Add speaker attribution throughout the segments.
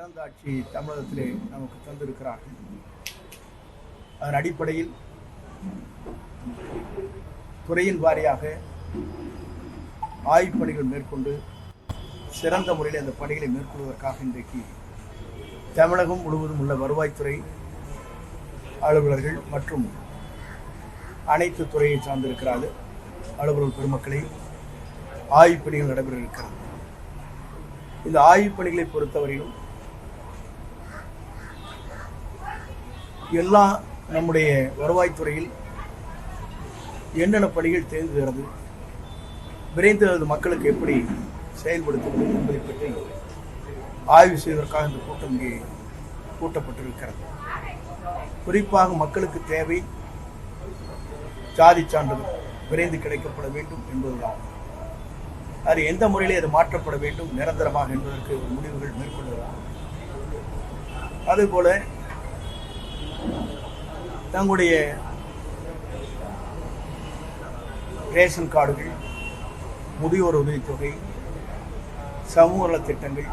Speaker 1: சிறந்த ஆட்சி தமிழகத்திலே நமக்கு தந்திருக்கிறார்கள். அதன் அடிப்படையில் துறையின் வாரியாக ஆய்வுப் பணிகள் மேற்கொண்டு சிறந்த முறையில் அந்த பணிகளை மேற்கொள்வதற்காக இன்றைக்கு தமிழகம் முழுவதும் உள்ள வருவாய்த்துறை அலுவலர்கள் மற்றும் அனைத்து துறையை சார்ந்திருக்கிறார்கள் அலுவலர் பெருமக்களை ஆய்வுப் பணிகள் நடைபெற இருக்கிறது. இந்த ஆய்வுப் பணிகளை பொறுத்தவரையிலும் எல்லா நம்முடைய வருவாய்த்துறையில் என்னென்ன பணிகள் தேங்குகிறது, விரைந்து அது மக்களுக்கு எப்படி செயல்படுத்துவது என்பதை பற்றி ஆய்வு செய்வதற்காக இந்த கூட்டம் இங்கே கூட்டப்பட்டிருக்கிறது. குறிப்பாக மக்களுக்கு தேவை ஜாதி சான்றிதழ் விரைந்து கிடைக்கப்பட வேண்டும் என்பதுதான். அது எந்த முறையிலே அது மாற்றப்பட வேண்டும் நிரந்தரமாக என்பதற்கு முடிவுகள் மேற்கொள்கிறார். அதுபோல தங்களுடைய ரேஷன் கார்டுகள், முதியோர் உதவித்தொகை, சமூக நலத் திட்டங்கள்,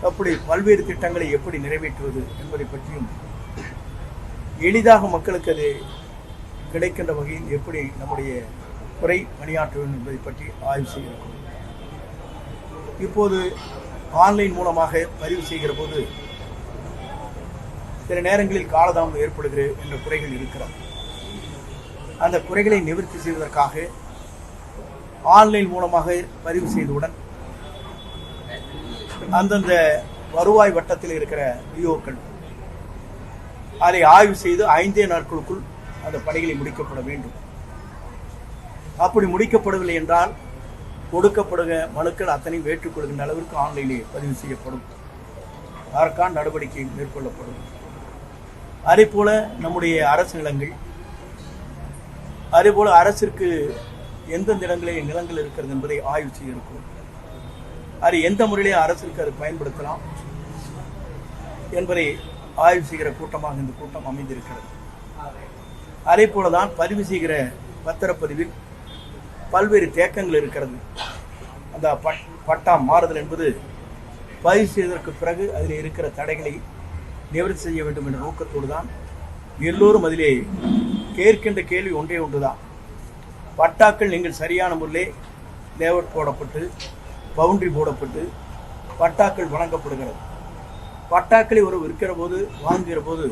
Speaker 1: அப்படி பல்வேறு திட்டங்களை எப்படி நிறைவேற்றுவது என்பதை பற்றியும் எளிதாக மக்களுக்கு அது கிடைக்கின்ற வகையில் எப்படி நம்முடைய துறை பணியாற்ற வேண்டும் என்பதை பற்றி ஆய்வு செய்கிறோம். இப்போது ஆன்லைன் மூலமாக பதிவு செய்கிற போது சில நேரங்களில் காலதாமதம் ஏற்படுகிற என்ற குறைகள் இருக்கிறது. அந்த குறைகளை நிவர்த்தி செய்வதற்காக ஆன்லைன் மூலமாக பதிவு செய்தவுடன் அந்தந்த வருவாய் வட்டத்தில் இருக்கிற விஓக்கள் அதை ஆய்வு செய்து 5 நாட்களுக்குள் அந்த பணிகளை முடிக்கப்பட வேண்டும். அப்படி முடிக்கப்படவில்லை என்றால் கொடுக்கப்படுகிற மனுக்கள் அத்தனையும் ஏற்றுக்கொள்கின்ற அளவிற்கு ஆன்லைனில் பதிவு செய்யப்படும். அதற்கான நடவடிக்கை மேற்கொள்ளப்படும். அதேபோல நம்முடைய அரசு நிலங்கள், அதேபோல அரசிற்கு எந்தெந்த இடங்களில் நிலங்கள் இருக்கிறது என்பதை ஆய்வு செய்ய இருக்கும். அது எந்த முறையிலே அரசிற்கு அது பயன்படுத்தலாம் என்பதை ஆய்வு செய்கிற கூட்டமாக இந்த கூட்டம் அமைந்திருக்கிறது. அதே போலதான் பதிவு செய்கிற பத்திரப்பதிவில் பல்வேறு தேக்கங்கள் இருக்கிறது. அந்த பட்டா மாறுதல் என்பது பதிவு செய்வதற்கு பிறகு அதில் இருக்கிற தடைகளை நிவர்த்தி செய்ய வேண்டும் என்ற நோக்கத்தோடு தான் எல்லோரும் அதிலே கேட்கின்ற கேள்வி ஒன்றுதான். பட்டாக்கள் நீங்கள் சரியான முறையில் லேஅவுட் போடப்பட்டு பவுண்டரி போடப்பட்டு பட்டாக்கள் வழங்கப்படுகிறது. பட்டாக்களை ஒரு விற்கிற போது வாங்குகிற போது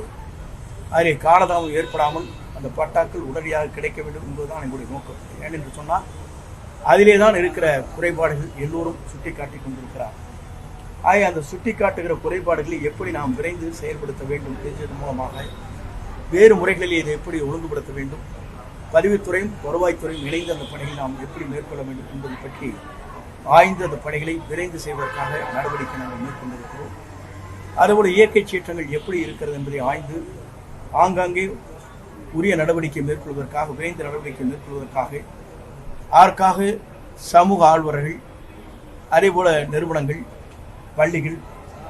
Speaker 1: அதில் காலதாமம் ஏற்படாமல் அந்த பட்டாக்கள் உடனடியாக கிடைக்க வேண்டும் என்பதுதான் எங்களுடைய நோக்கம். ஏனென்று சொன்னால் அதிலே தான் இருக்கிற குறைபாடுகள் எல்லோரும் சுட்டி காட்டி கொண்டிருக்கிறார். ஆக அந்த சுட்டி காட்டுகிற குறைபாடுகளை எப்படி நாம் விரைந்து செயல்படுத்த வேண்டும் என்பதன் மூலமாக வேறு முறைகளில் இதை எப்படி ஒழுங்குபடுத்த வேண்டும், பதிவுத்துறையும் வருவாய்த்துறையும் இணைந்து அந்த பணிகளை நாம் எப்படி மேற்கொள்ள வேண்டும் என்பதை பற்றி ஆய்ந்து அந்த பணிகளை விரைந்து செய்வதற்காக நடவடிக்கை நாங்கள் மேற்கொண்டிருக்கிறோம். அதுபோல இயற்கை சீற்றங்கள் எப்படி இருக்கிறது என்பதை ஆய்ந்து ஆங்காங்கே உரிய நடவடிக்கை மேற்கொள்வதற்காக விரைந்து நடவடிக்கை மேற்கொள்வதற்காக அதற்காக சமூக ஆர்வலர்கள், அதேபோல நிறுவனங்கள், பள்ளிகள்,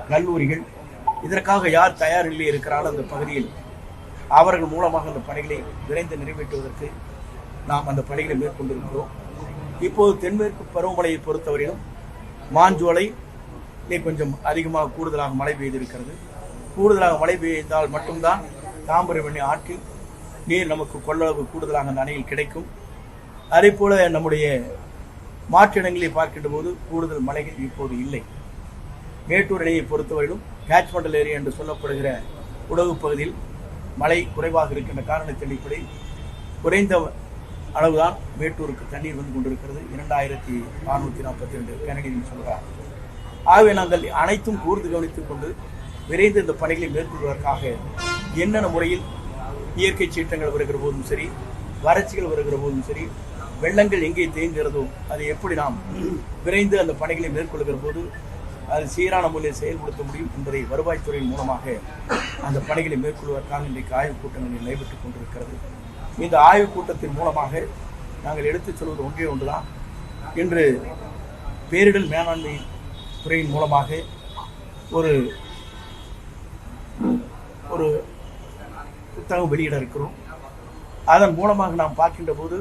Speaker 1: கல்லூரிகள் இதற்காக யார் தயார் நிலையில் இருக்கிறார்கள் அந்த பகுதியில் அவர்கள் மூலமாக அந்த பணிகளை விரைந்து நிறைவேற்றுவதற்கு நாம் அந்த பணிகளை மேற்கொண்டிருக்கிறோம். இப்போது தென்மேற்கு பருவமழையை பொறுத்தவரையிலும் மாஞ்சோலை கொஞ்சம் அதிகமாக கூடுதலாக மழை பெய்திருக்கிறது. கூடுதலாக மழை பெய்தால் மட்டும்தான் தாமிரபரணி ஆற்றில் நீர் நமக்கு கொள்ளளவு கூடுதலாக அந்த அணையில் கிடைக்கும். அதே போல நம்முடைய மாற்றிடங்களை பார்க்கின்ற போது கூடுதல் மழைகள் இப்போது இல்லை. மேட்டூர் அணையை பொறுத்தவரையிலும் கேட்ச்மெண்டல் ஏரியா என்று சொல்லப்படுகிற உடகு பகுதியில் மழை குறைவாக இருக்கின்ற காரணத்தின் அடிப்படையில் குறைந்த அளவுதான் மேட்டூருக்கு தண்ணீர் வந்து கொண்டிருக்கிறது. 2642 கனடியன் சொல்கிறார். ஆகவே நாங்கள் அனைத்தும் கூர்ந்து கவனித்துக் கொண்டு விரைந்து இந்த பணிகளை மேற்கொள்வதற்காக என்னென்ன முறையில் இயற்கை சீற்றங்கள் வருகிற போதும் சரி, வறட்சிகள் வருகிற போதும் சரி, வெள்ளங்கள் எங்கே தேங்குகிறதோ அதை எப்படி நாம் விரைந்து அந்த பணிகளை மேற்கொள்கிற போது அது சீரான முறையில் செயல்படுத்த முடியும் என்பதை வருவாய்த்துறையின் மூலமாக அந்த பணிகளை மேற்கொள்வதற்காக இன்றைக்கு ஆய்வுக் கூட்டங்கள் நடைபெற்றுக் கொண்டிருக்கிறது. இந்த ஆய்வுக் கூட்டத்தின் மூலமாக நாங்கள் எடுத்துச் சொல்வது ஒன்றுதான். இன்று பேரிடர் மேலாண்மை துறையின் மூலமாக ஒரு ஒரு புத்தகம் வெளியிட இருக்கிறோம். அதன் மூலமாக நாம் பார்க்கின்ற போது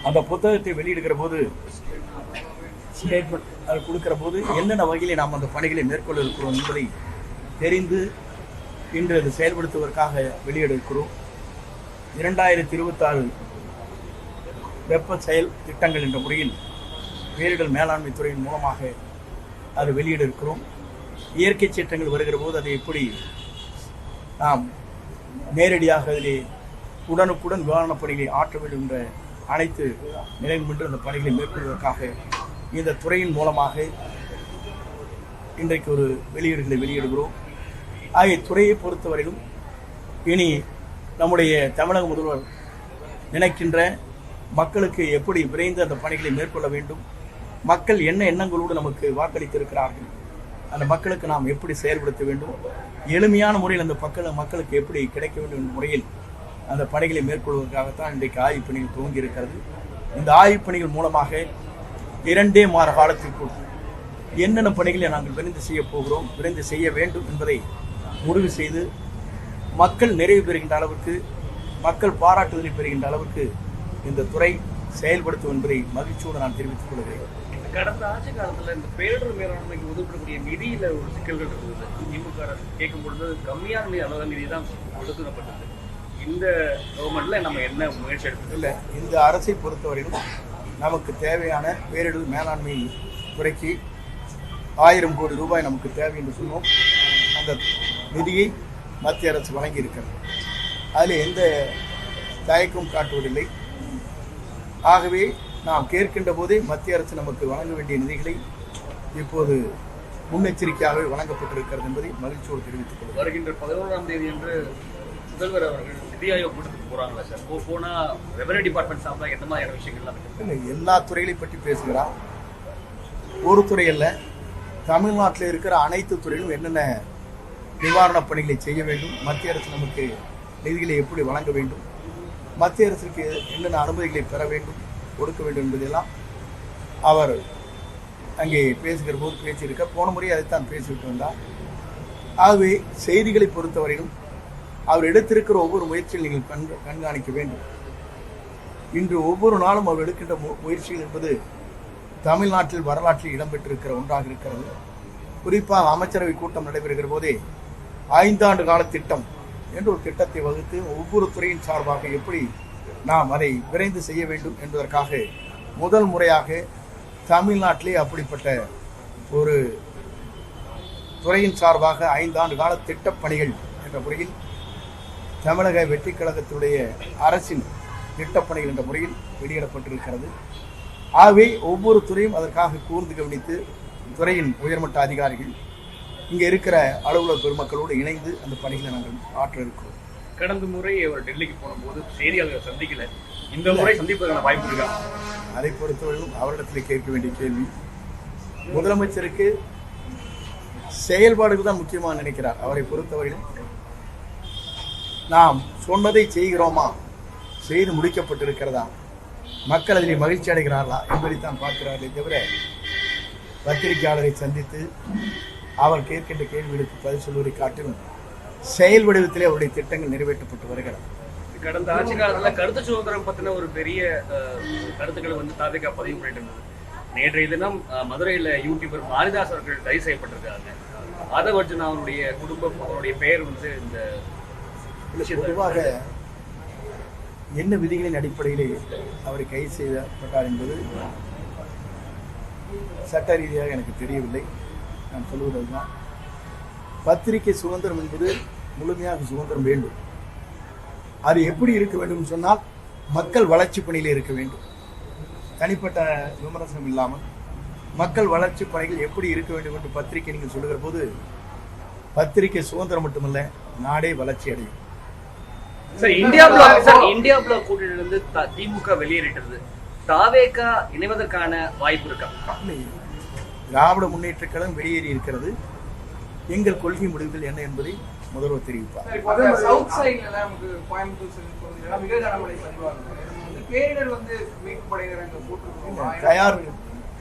Speaker 1: அந்த புத்தகத்தை வெளியிடுகிற போது ஸ்டேட்மெண்ட் அது கொடுக்கிற போது என்னென்ன வகையில் நாம் அந்த பணிகளை மேற்கொள்ள இருக்கிறோம் என்பதை தெரிந்து இன்று அது செயல்படுத்துவதற்காக வெளியிட இருக்கிறோம். 2026 வெப்ப செயல் திட்டங்கள் என்ற முறையில் பேரிடர் மேலாண்மை துறையின் மூலமாக அது வெளியிட இருக்கிறோம். இயற்கை சீற்றங்கள் வருகிற போது அதை எப்படி நாம் நேரடியாக அதிலே உடனுக்குடன் நிவாரணப் பணிகளை ஆற்ற வேண்டும் என்ற அனைத்து நிலையும் என்று அந்த பணிகளை மேற்கொள்வதற்காக இந்த துறையின் மூலமாக இன்றைக்கு ஒரு வெளியீடுகளை வெளியிடுகிறோம். ஆகிய துறையை பொறுத்தவரையிலும் இனி நம்முடைய தமிழக முதல்வர் நினைக்கின்ற மக்களுக்கு எப்படி விரைந்து அந்த பணிகளை மேற்கொள்ள வேண்டும், மக்கள் என்ன எண்ணங்களோடு நமக்கு வாக்களித்திருக்கிறார்கள், அந்த மக்களுக்கு நாம் எப்படி செயல்படுத்த வேண்டும், எளிமையான முறையில் அந்த மக்களுக்கு எப்படி கிடைக்க வேண்டும் என்ற முறையில் அந்த பணிகளை மேற்கொள்வதற்காகத்தான் இன்றைக்கு ஆய்வுப் பணிகள் துவங்கி இருக்கிறது. இந்த ஆய்வுப் பணிகள் மூலமாக 2 மாத காலத்திற்குள் என்னென்ன பணிகளை நாங்கள் விரைந்து செய்ய போகிறோம், விரைந்து செய்ய வேண்டும் என்பதை முடிவு செய்து மக்கள் நிறைவு பெறுகின்ற அளவுக்கு, மக்கள் பாராட்டுதலை பெறுகின்ற அளவுக்கு இந்த துறை செயல்படுத்தும் என்பதை மகிழ்ச்சியோடு நான் தெரிவித்துக் கொள்கிறேன்.
Speaker 2: கடந்த ஆட்சி காலத்தில் இந்த பேரிடர் மேலாண்மைக்கு ஒதுக்கப்படக்கூடிய நிதியில ஒரு சிக்கல்கள் இருந்தது. திமுக அரசு கேட்கும் பொழுது கம்மியான அளவு நிதி தான் ஒதுக்கப்பட்டது. இந்த கவர்மெண்ட்ல நம்ம என்ன முயற்சி எடுக்கணும்? இல்லை,
Speaker 1: இந்த அரசை பொறுத்தவரையிலும் நமக்கு தேவையான பேரிடர் மேலாண்மை துறைக்கு 1000 கோடி ரூபாய் நமக்கு தேவை என்று சொன்னோம். அந்த நிதியை மத்திய அரசு வழங்கி இருக்கிறது. அதில் எந்த தயக்கம் காட்டுவதில்லை. ஆகவே நாம் கேட்கின்ற போதே மத்திய அரசு நமக்கு வழங்க வேண்டிய நிதிகளை இப்போது முன்னெச்சரிக்கையாகவே வழங்கப்பட்டிருக்கிறது என்பதை மகிழ்ச்சியோடு தெரிவித்துக் கொள்கிறேன்.
Speaker 2: வருகின்ற 11ஆம் தேதி என்று முதல்வர் அவர்கள் நிதி ஆயோக் கூட்டத்துக்கு போறாங்களா சார்? போனா ரெவன்யூ டிபார்ட்மெண்ட் சார்பாக எந்த மாதிரியான விஷயங்கள்லாம்
Speaker 1: இல்லை, எல்லா துறைகளை பற்றி பேசுகிறார். ஒரு துறை அல்ல, தமிழ்நாட்டில் இருக்கிற அனைத்து துறையிலும் என்னென்ன நிவாரணப் பணிகளை செய்ய வேண்டும், மத்திய அரசு நமக்கு நிதிகளை எப்படி வழங்க வேண்டும், மத்திய அரசுக்கு என்னென்ன அனுமதிகளை பெற வேண்டும், கொடுக்க வேண்டும் என்பதெல்லாம் அவர் அங்கே பேசுகிற போது பேசியிருக்க. போன முறை அதைத்தான் பேசிவிட்டு வந்தார். ஆகவே செய்திகளை பொறுத்தவரையிலும் அவர் எடுத்திருக்கிற ஒவ்வொரு முயற்சியில் நீங்கள் கண்காணிக்க வேண்டும். இன்று ஒவ்வொரு நாளும் அவர் எடுக்கின்ற முயற்சிகள் என்பது தமிழ்நாட்டில் வரலாற்றில் இடம்பெற்றிருக்கிற ஒன்றாக இருக்கிறது. குறிப்பாக அமைச்சரவை கூட்டம் நடைபெறுகிற போதே 5 ஆண்டு கால திட்டம் என்று ஒரு திட்டத்தை வகுத்து ஒவ்வொரு துறையின் சார்பாக எப்படி நாம் அதை விரைந்து செய்ய வேண்டும் என்பதற்காக முதல் முறையாக தமிழ்நாட்டிலே அப்படிப்பட்ட ஒரு துறையின் சார்பாக 5 ஆண்டு கால திட்டப்பணிகள் என்ற முறையில் தமிழக வெற்றி கழகத்தினுடைய அரசின் திட்டப்பணிகள் என்ற முறையில் வெளியிடப்பட்டிருக்கிறது. ஆகவே ஒவ்வொரு துறையும் அதற்காக கூர்ந்து கவனித்து துறையின் உயர்மட்ட அதிகாரிகள் இங்கே இருக்கிற அலுவலக பெருமக்களோடு இணைந்து அந்த பணிகளை நாங்கள் ஆற்ற இருக்கிறோம்.
Speaker 2: கடந்த முறை அவர் டெல்லிக்கு போனபோது செய்தியாளர்கள் சந்திக்கல, இந்த முறை சந்திப்பதற்கான வாய்ப்பு இருக்கா?
Speaker 1: அதை பொறுத்தவரையிலும் அவரிடத்தில் கேட்க வேண்டிய கேள்வி. முதலமைச்சருக்கு செயல்பாடுகள் தான் முக்கியமாக நினைக்கிறார். அவரை பொறுத்தவரையிலும் நாம் சொன்னதை செய்கிறோமா, செய்து முடிக்கப்பட்டிருக்கிறதா, மக்கள் அதில் மகிழ்ச்சி அடைகிறார்களா என்பதைத்தான் பார்க்கிறார்களே தவிர பத்திரிகையாளரை சந்தித்து அவர் கேட்கின்ற கேள்விகளுக்கு பதில் சொல்வதை காட்டிலும் செயல் வடிவத்திலே அவருடைய திட்டங்கள் நிறைவேற்றப்பட்டு வருகிறது.
Speaker 2: கடந்த ஆட்சி காலத்தில் கருத்து சுதந்திரம் பற்றின ஒரு பெரிய கருத்துக்களை தாவேகா பதிவு பண்ணிட்டு இருந்தது. நேற்றைய தினம் மதுரையில் யூடியூபர் மாரிதாஸ் அவர்கள் கைது செய்யப்பட்டிருக்காங்க. அதை வச்சு நான் அவருடைய குடும்பம், அவருடைய பெயர் இந்த
Speaker 1: பொதுவாக என்ன விதிகளின் அடிப்படையிலே அவரை கைது செய்யப்பட்டார் என்பது சட்ட ரீதியாக எனக்கு தெரியவில்லை. நான் சொல்வதுதான், பத்திரிகை சுதந்திரம் என்பது முழுமையாக சுதந்திரம் வேண்டும். அது எப்படி இருக்க வேண்டும் சொன்னால் மக்கள் வளர்ச்சி பணியில் இருக்க வேண்டும். தனிப்பட்ட விமர்சனம் இல்லாமல் மக்கள் வளர்ச்சி பணிகள் எப்படி இருக்க வேண்டும் என்று பத்திரிகை நீங்கள் சொல்லுகிற போது பத்திரிகை சுதந்திரம் மட்டுமல்ல, நாடே வளர்ச்சி அடையும்.
Speaker 2: இந்தியா பிளாக் கூட்டணியிலிருந்து திமுக வெளியேறிட்டது. தாவேகா இணைவதற்கான வாய்ப்பு இருக்கா?
Speaker 1: திராவிட முன்னேற்ற கழகம் வெளியேறி இருக்கிறது. எங்கள் கொள்கை முடிவுகள் என்ன என்பதை முதல்வர் தெரிவிப்பார்.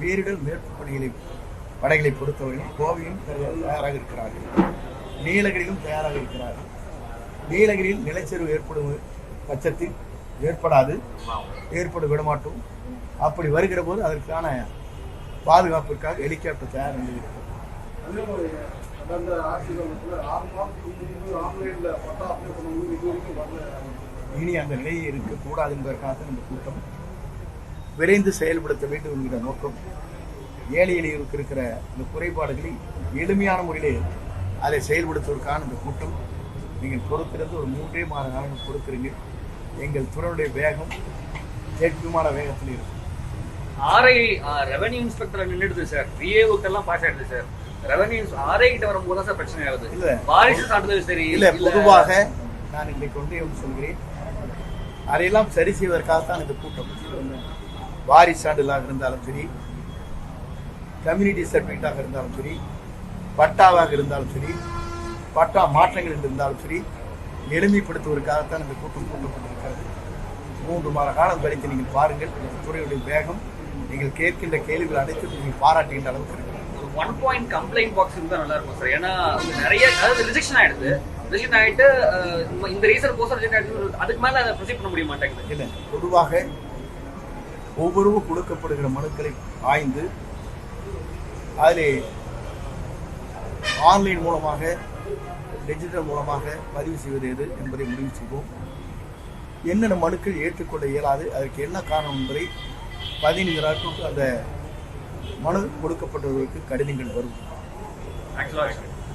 Speaker 1: பேரிடர் மீட்பு படைகளை பொறுத்தவரையும் கோவையும் தயாராக இருக்கிறார்கள், நீலகிரியிலும் தயாராக இருக்கிறார்கள். நீலகிரியில் நிலச்சரிவு ஏற்படும் பட்சத்தில் ஏற்பட விடமாட்டோம். அப்படி வருகிற போது அதற்கான பாதுகாப்பிற்காக ஹெலிகாப்டர் தயார் நிலையில் இருக்கிறது.
Speaker 3: கடந்த ஆட்சி காலத்தில் 6 மாதத்துக்கு முன்பு ஆன்லைன்ல பட்டா அப்ளை பண்ணும்போது இது வரைக்கும் வரல.
Speaker 1: இனி அந்த நிலையை இருக்கக்கூடாது என்பதற்காக இந்த கூட்டம் விரைந்து செயல்படுத்த வேண்டும் என்கிற நோக்கம், ஏழை எளியோருக்கு இருக்கிற இந்த குறைபாடுகளை எளிமையான முறையிலே அதை செயல்படுத்துவதற்கான இந்த கூட்டம். நீங்கள் பொறுத்திருந்து ஒரு 3 மாத காலங்கள் பொறுத்திருங்க. எங்கள் துறையுடைய வேகம் ஏற்கமான வேகத்தில் இருக்கும்.
Speaker 2: ஆர்ஐ ரெவன்யூ இன்ஸ்பெக்டர் நின்றுடுது சார், விஏஓக்கெல்லாம் பாஸ் ஆயிடுது சார். ரெவன்யூ ஆர்ஐ கிட்ட வரும்போது தான் சார் பிரச்சனை ஆகுது.
Speaker 1: இல்ல
Speaker 2: வாரிசு சான்றிதழ் சரி
Speaker 1: இல்ல, பொதுவாக நான் இன்னைக்கு ஒன்றே ஒன்று சொல்கிறேன், அதையெல்லாம் சரி செய்வதற்காகத்தான் இந்த கூட்டம். வாரிசு சான்றிதழாக இருந்தாலும் சரி, கம்யூனிட்டி சர்டிபிகேட்டாக இருந்தாலும் சரி, பட்டாவாக இருந்தாலும் சரி, பட்டா மாற்றங்கள் இருந்தாலும் சரி, எளிமைப்படுத்துவதற்காகத்தான் இந்த கூட்டம் கூட்டப்பட்டிருக்கிறது. 3 மாத காலம் கழித்து நீங்கள் பாருங்கள், இந்த துறையுடைய வேகம், நீங்கள் கேட்கின்ற கேள்விகள் அனைத்தும் நீங்கள் பாராட்டுகின்ற அளவுக்கு இருக்கு.
Speaker 2: 1 பாயிண்ட் கம்ப்ளைண்ட் பாக்ஸ் இருந்தா நல்லா இருக்கும் சார். ஏன்னா நிறைய அதாவது ரிஜெக்ஷன் ஆயிடுது. ரிஜெக்ட் ஆயிட்டு இந்த ரீசன் கோசம் ரிஜெக்ட் ஆயிடுது, அதுக்கு மேல அதை ப்ரொசீட் பண்ண முடிய மாட்டேங்குது.
Speaker 1: இல்லை, பொதுவாக ஒவ்வொருவரும் கொடுக்கப்படுகிற மனுக்களை ஆய்ந்து அதிலே ஆன்லைன் மூலமாக டிஜிட்டல் மூலமாக பதிவு செய்வது எது என்பதை முடிவு செய்வோம். என்னென்ன மனுக்கள் ஏற்றுக்கொள்ள இயலாது, அதற்கு என்ன காரணம் என்பதை 15 நாட்களுக்கு அந்த மனு கொடுக்கப்பட்டவர்களுக்கு கடிதங்கள் வரும்.
Speaker 2: ஆக்சுவலாக